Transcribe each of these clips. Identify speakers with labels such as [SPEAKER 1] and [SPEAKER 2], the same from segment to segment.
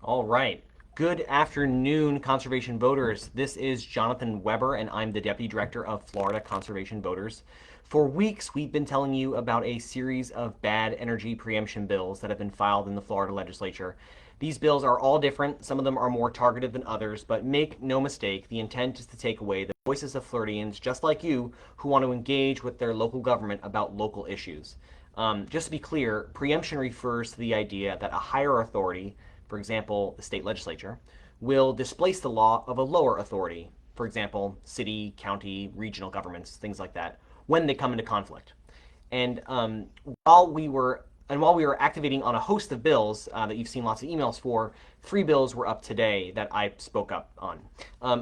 [SPEAKER 1] All right. Good afternoon, conservation voters. This is Jonathan Weber, and I'm the Deputy Director of Florida Conservation Voters. For weeks, we've been telling you about a series of bad energy preemption bills that have been filed in the Florida legislature. These bills are all different. Some of them are more targeted than others, but make no mistake, the intent is to take away the voices of Floridians just like you who want to engage with their local government about local issues. Just to be clear, preemption refers to the idea that a higher authority, for example, the state legislature, will displace the law of a lower authority, for example, city, county, regional governments, things like that, when they come into conflict. And while we were while we were activating on a host of bills that you've seen lots of emails for, 3 bills were up today that I spoke up on.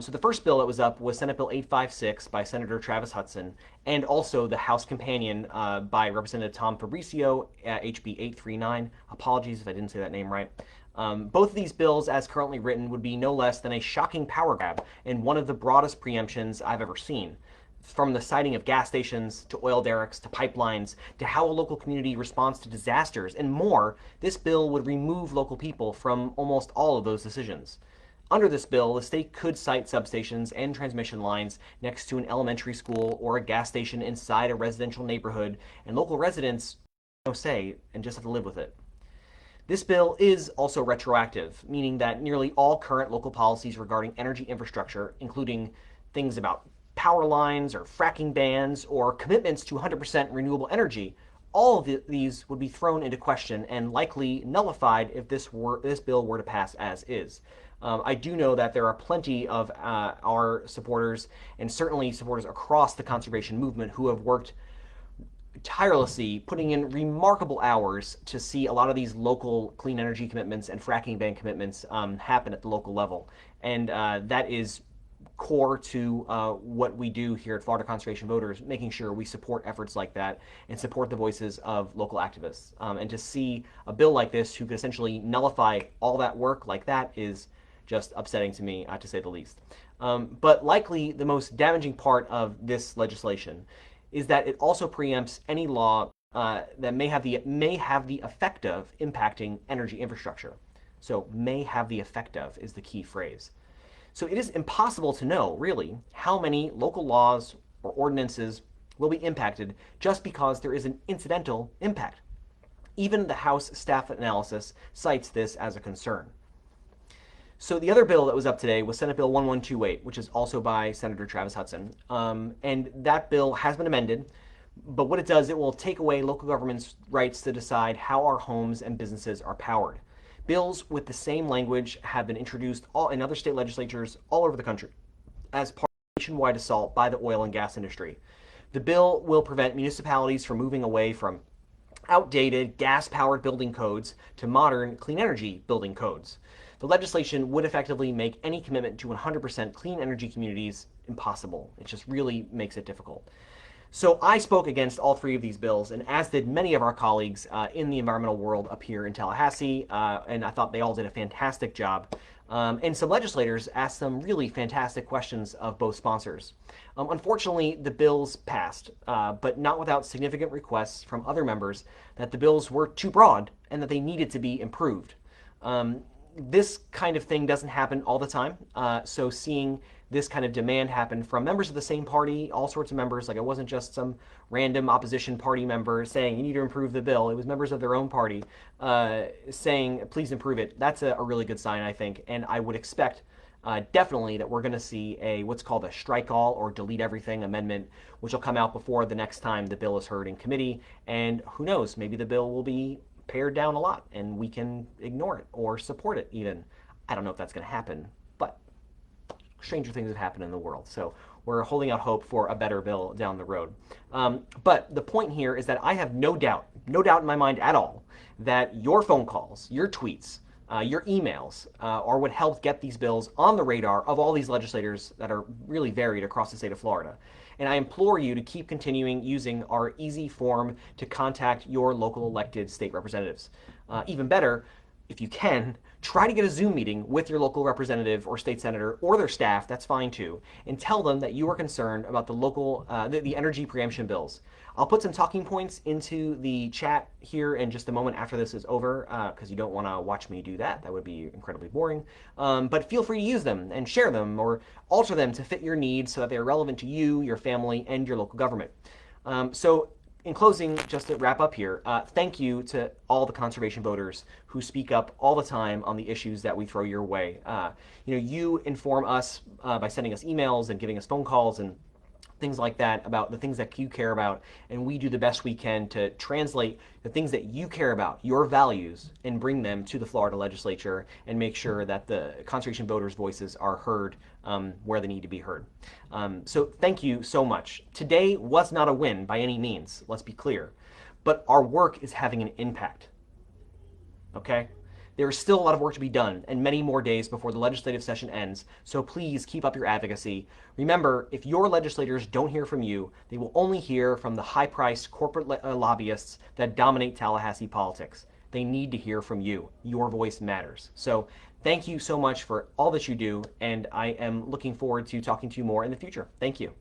[SPEAKER 1] So the first bill that was up was Senate Bill 856 by Senator Travis Hudson, and also the House companion by Representative Tom Fabricio, HB 839. Apologies if I didn't say that name right. Both of these bills, as currently written, would be no less than a shocking power grab and one of the broadest preemptions I've ever seen. From the siting of gas stations, to oil derricks, to pipelines, to how a local community responds to disasters, and more, this bill would remove local people from almost all of those decisions. Under this bill, the state could site substations and transmission lines next to an elementary school or a gas station inside a residential neighborhood, and local residents have no say and just have to live with it. This bill is also retroactive, meaning that nearly all current local policies regarding energy infrastructure, including things about power lines or fracking bans or commitments to 100% renewable energy, all of these would be thrown into question and likely nullified if this bill were to pass as is. I do know that there are plenty of our supporters, and certainly supporters across the conservation movement, who have worked tirelessly, putting in remarkable hours to see a lot of these local clean energy commitments and fracking ban commitments happen at the local level. And that is core to what we do here at Florida Conservation Voters, making sure we support efforts like that and support the voices of local activists. And to see a bill like this who could essentially nullify all that work like that is just upsetting to me, to say the least. But likely the most damaging part of this legislation is that it also preempts any law that may have the effect of impacting energy infrastructure. So may have the effect of is the key phrase. So it is impossible to know, really, how many local laws or ordinances will be impacted just because there is an incidental impact. Even the House staff analysis cites this as a concern. So the other bill that was up today was Senate Bill 1128, which is also by Senator Travis Hudson. And that bill has been amended, but what it does, it will take away local governments' rights to decide how our homes and businesses are powered. Bills with the same language have been introduced in other state legislatures all over the country as part of nationwide assault by the oil and gas industry. The bill will prevent municipalities from moving away from outdated gas-powered building codes to modern clean energy building codes. The legislation would effectively make any commitment to 100% clean energy communities impossible. It just really makes it difficult. So I spoke against all 3 of these bills, and as did many of our colleagues in the environmental world up here in Tallahassee, and I thought they all did a fantastic job. And some legislators asked some really fantastic questions of both sponsors. Unfortunately, the bills passed, but not without significant requests from other members that the bills were too broad and that they needed to be improved. This kind of thing doesn't happen all the time, so seeing this kind of demand happen from members of the same party, all sorts of members, like it wasn't just some random opposition party member saying you need to improve the bill. It was members of their own party saying please improve it. That's a really good sign, I think, and I would expect definitely that we're going to see what's called a strike all or delete everything amendment, which will come out before the next time the bill is heard in committee. And who knows, maybe the bill will be pared down a lot and we can ignore it or support it even. I don't know if that's going to happen, but stranger things have happened in the world. So we're holding out hope for a better bill down the road. But the point here is that I have no doubt in my mind at all, that your phone calls, your tweets, your emails are what helped get these bills on the radar of all these legislators that are really varied across the state of Florida. And I implore you to keep continuing using our easy form to contact your local elected state representatives. Even better, if you can, try to get a Zoom meeting with your local representative or state senator or their staff, that's fine too, and tell them that you are concerned about the energy preemption bills. I'll put some talking points into the chat here in just a moment after this is over, because you don't want to watch me do that. That would be incredibly boring. But feel free to use them and share them or alter them to fit your needs so that they are relevant to you, your family, and your local government. So in closing, just to wrap up here, thank you to all the conservation voters who speak up all the time on the issues that we throw your way. You inform us by sending us emails and giving us phone calls and things like that about the things that you care about, and we do the best we can to translate the things that you care about, your values, and bring them to the Florida legislature and make sure that the conservation voters' voices are heard where they need to be heard. So thank you so much. Today was not a win by any means, let's be clear, but our work is having an impact. Okay? There is still a lot of work to be done and many more days before the legislative session ends, so please keep up your advocacy. Remember, if your legislators don't hear from you, they will only hear from the high-priced corporate lobbyists that dominate Tallahassee politics. They need to hear from you. Your voice matters. So thank you so much for all that you do, and I am looking forward to talking to you more in the future. Thank you.